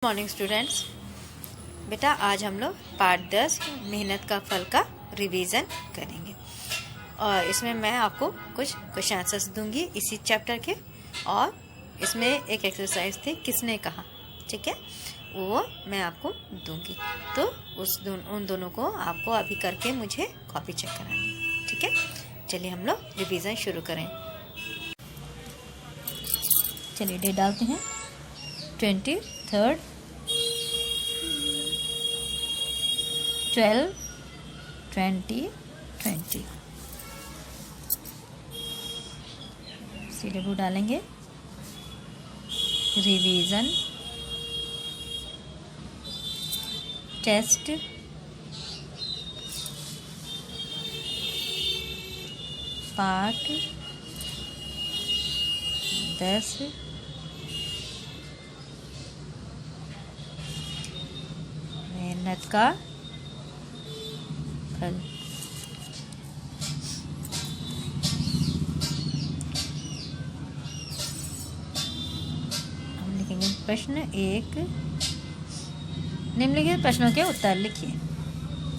Morning students. बेटा आज हम लोग पार्ट 10 मेहनत का फल का रिवीजन करेंगे और इसमें मैं आपको कुछ क्वेश्चन आंसर्स दूंगी इसी चैप्टर के। और इसमें एक एक्सरसाइज थी किसने कहा, ठीक है, वो मैं आपको दूंगी। तो उन दोनों को आपको अभी करके मुझे कॉपी चेक करानी, ठीक है। चलिए हम लोग रिवीजन शुरू करें। चलिए डेट डालते हैं 23 12 2020 सीडेबू डालेंगे। रिवीजन टेस्ट पार्ट 10 मेहनत का फल। हम लिखेंगे प्रश्न 1, निम्नलिखित प्रश्नों के उत्तर लिखिए,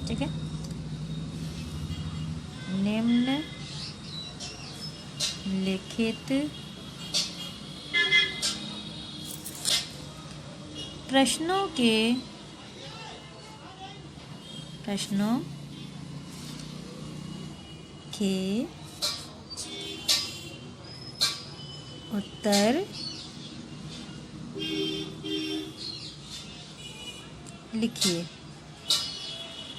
ठीक है। निम्नलिखित प्रश्नों के उत्तर लिखिए।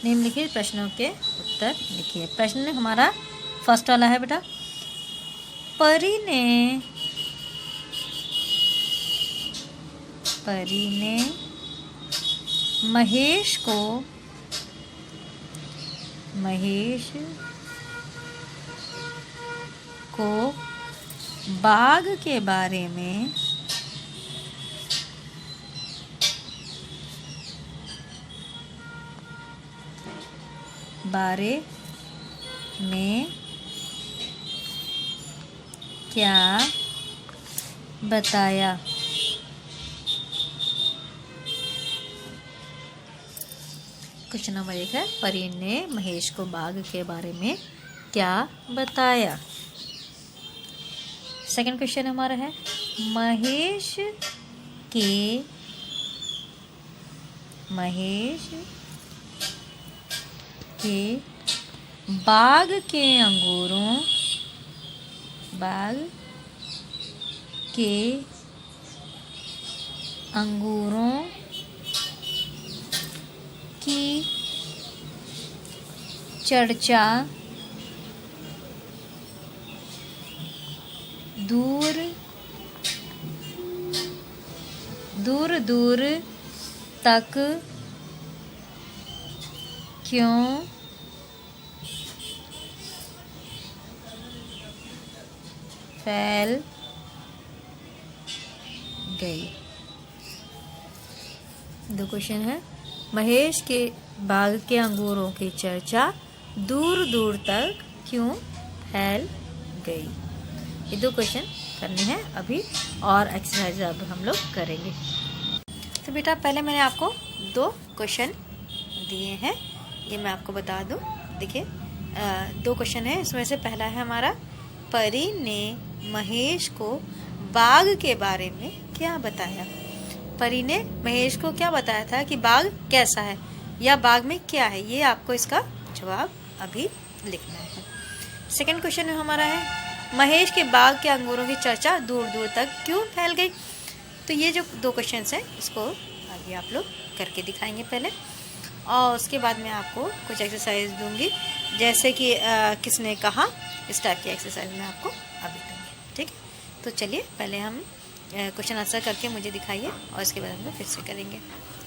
निम्नलिखित प्रश्नों के उत्तर लिखिए। प्रश्न हमारा फर्स्ट वाला है बेटा, परी ने महेश को बाग के बारे में क्या बताया? क्वेश्चन नंबर 1 है, परी ने महेश को बाग के बारे में क्या बताया। सेकंड क्वेश्चन हमारा है, महेश के बाग के अंगूरों की चर्चा दूर तक क्यों फैल गई? दो क्वेश्चन है, महेश के बाग के अंगूरों की चर्चा दूर दूर तक क्यों फैल गई। ये दो क्वेश्चन करने हैं अभी और एक्सरसाइज अब हम लोग करेंगे। तो बेटा पहले मैंने आपको दो क्वेश्चन दिए हैं, ये मैं आपको बता दूं। देखिए दो क्वेश्चन है, इसमें से पहला है हमारा, परी ने महेश को बाग के बारे में क्या बताया। परी ने महेश को क्या बताया था कि बाग कैसा है या बाग में क्या है, ये आपको इसका जवाब अभी लिखना है। सेकंड क्वेश्चन हमारा है, महेश के बाग के अंगूरों की चर्चा दूर दूर तक क्यों फैल गई। तो ये जो दो क्वेश्चन हैं इसको आगे आप लोग करके दिखाएंगे पहले, और उसके बाद मैं आपको कुछ एक्सरसाइज दूंगी, जैसे कि किसने कहा, इस टाइप की एक्सरसाइज मैं आपको अभी दूंगी, ठीक है। तो चलिए पहले हम क्वेश्चन आंसर करके मुझे दिखाइए और इसके बाद हम लोग फिर से करेंगे,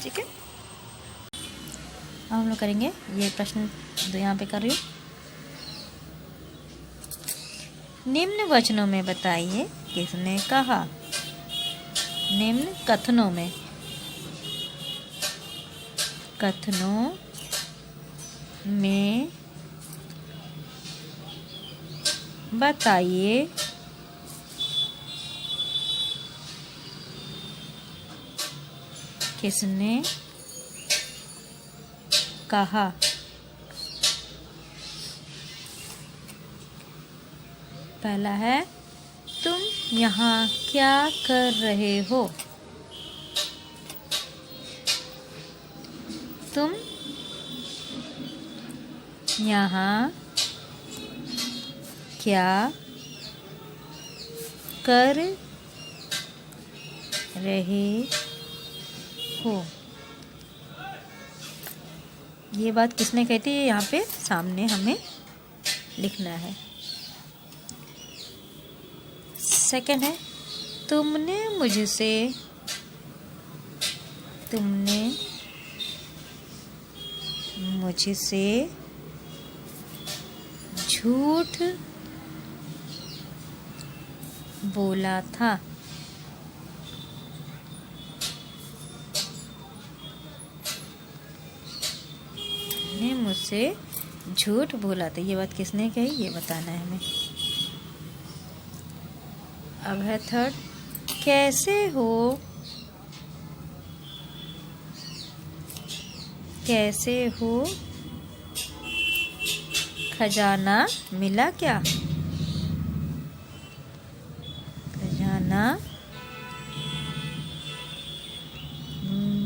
ठीक है। अब हम लोग करेंगे ये प्रश्न जो यहाँ पे कर रही हूँ। निम्न वचनों में बताइए किसने कहा। निम्न कथनों में बताइए किसने कहा? पहला है तुम यहाँ क्या कर रहे हो? तुम यहाँ क्या कर रहे हो? ये बात किसने कही थी? यहाँ पे सामने हमें लिखना है। सेकंड है तुमने मुझसे झूठ बोला था। तुमने मुझसे झूठ बोला था। ये बात किसने कही? ये बताना है हमें। अब है थर्ड, कैसे हो? कैसे हो? खजाना मिला क्या? खजाना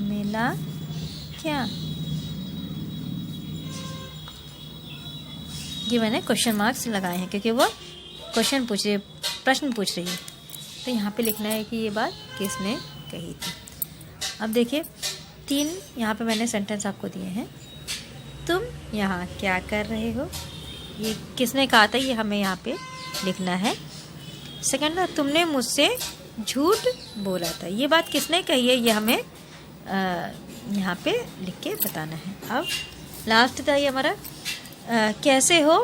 मिला क्या? ये मैंने क्वेश्चन मार्क्स लगाए हैं क्योंकि वो प्रश्न पूछ रही है। तो यहाँ पे लिखना है कि ये बात किसने कही थी। अब देखिए 3 यहाँ पे मैंने सेंटेंस आपको दिए हैं। तुम यहाँ क्या कर रहे हो? ये किसने कहा था? ये हमें यहाँ पे लिखना है। सेकंड, तुमने मुझसे झूठ बोला था। ये बात किसने कही है? ये हमें यहाँ पे लिख के बताना है। अब लास्ट था ये हमारा कैसे हो?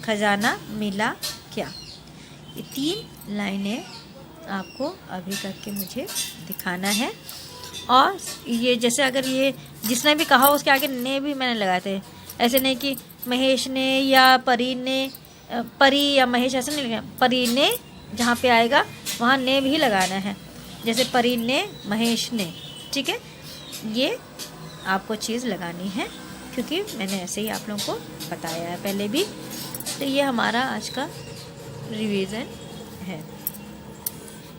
खजाना मिला क्या? ये 3 लाइनें आपको अभी करके मुझे दिखाना है। और ये जैसे अगर ये जिसने भी कहा उसके आगे ने भी मैंने लगाए थे। ऐसे नहीं कि महेश ने या परी ने, परी या महेश ऐसे नहीं लिखा। परी ने जहाँ पे आएगा वहाँ ने भी लगाना है। जैसे परी ने, महेश ने, ठीक है। ये आपको चीज़ लगानी है क्योंकि मैंने ऐसे ही आप लोगों को बताया है पहले भी। तो ये हमारा आज का रिवीजन है,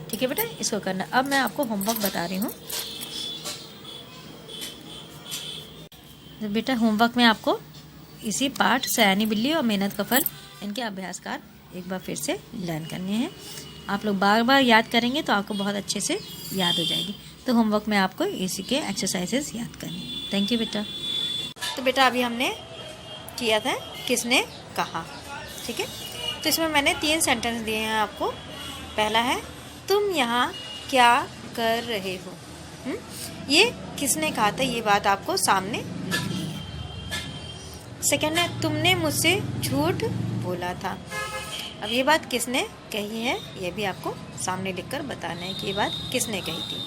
ठीक है बेटा, इसको करना। अब मैं आपको होमवर्क बता रही हूँ। तो बेटा होमवर्क में आपको इसी पाठ सयानी बिल्ली और मेहनत का फल, इनके अभ्यासकार एक बार फिर से लर्न करने हैं। आप लोग बार बार याद करेंगे तो आपको बहुत अच्छे से याद हो जाएगी। तो होमवर्क में आपको इसी के एक्सरसाइजेस याद करनी। थैंक यू बेटा। तो बेटा अभी हमने किया था किसने कहा, ठीक है। तो इसमें मैंने 3 सेंटेंस दिए हैं आपको। पहला है तुम यहाँ क्या कर रहे हो? ये किसने कहा था? ये बात आपको सामने लिखनी है। सेकंड है तुमने मुझसे झूठ बोला था। अब ये बात किसने कही है ये भी आपको सामने लिखकर बताना है कि ये बात किसने कही थी।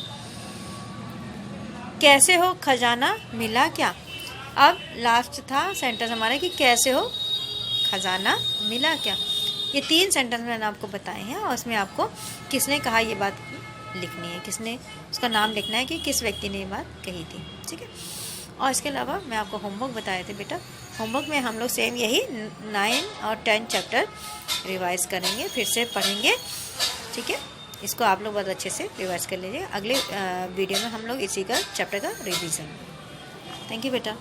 कैसे हो? खजाना मिला क्या? अब लास्ट था सेंटेंस हमारा कि कैसे हो? खजाना मिला क्या? ये 3 सेंटेंस मैंने आपको बताए हैं और उसमें आपको किसने कहा ये बात लिखनी है, किसने उसका नाम लिखना है कि किस व्यक्ति ने ये बात कही थी, ठीक है। और इसके अलावा मैं आपको होमवर्क बताए थे बेटा। होमवर्क में हम लोग सेम यही 9 और 10 चैप्टर रिवाइज करेंगे, फिर से पढ़ेंगे, ठीक है। इसको आप लोग बहुत अच्छे से रिवाइज कर लीजिए। अगले वीडियो में हम लोग इसी का चैप्टर का रिवीजन। थैंक यू बेटा।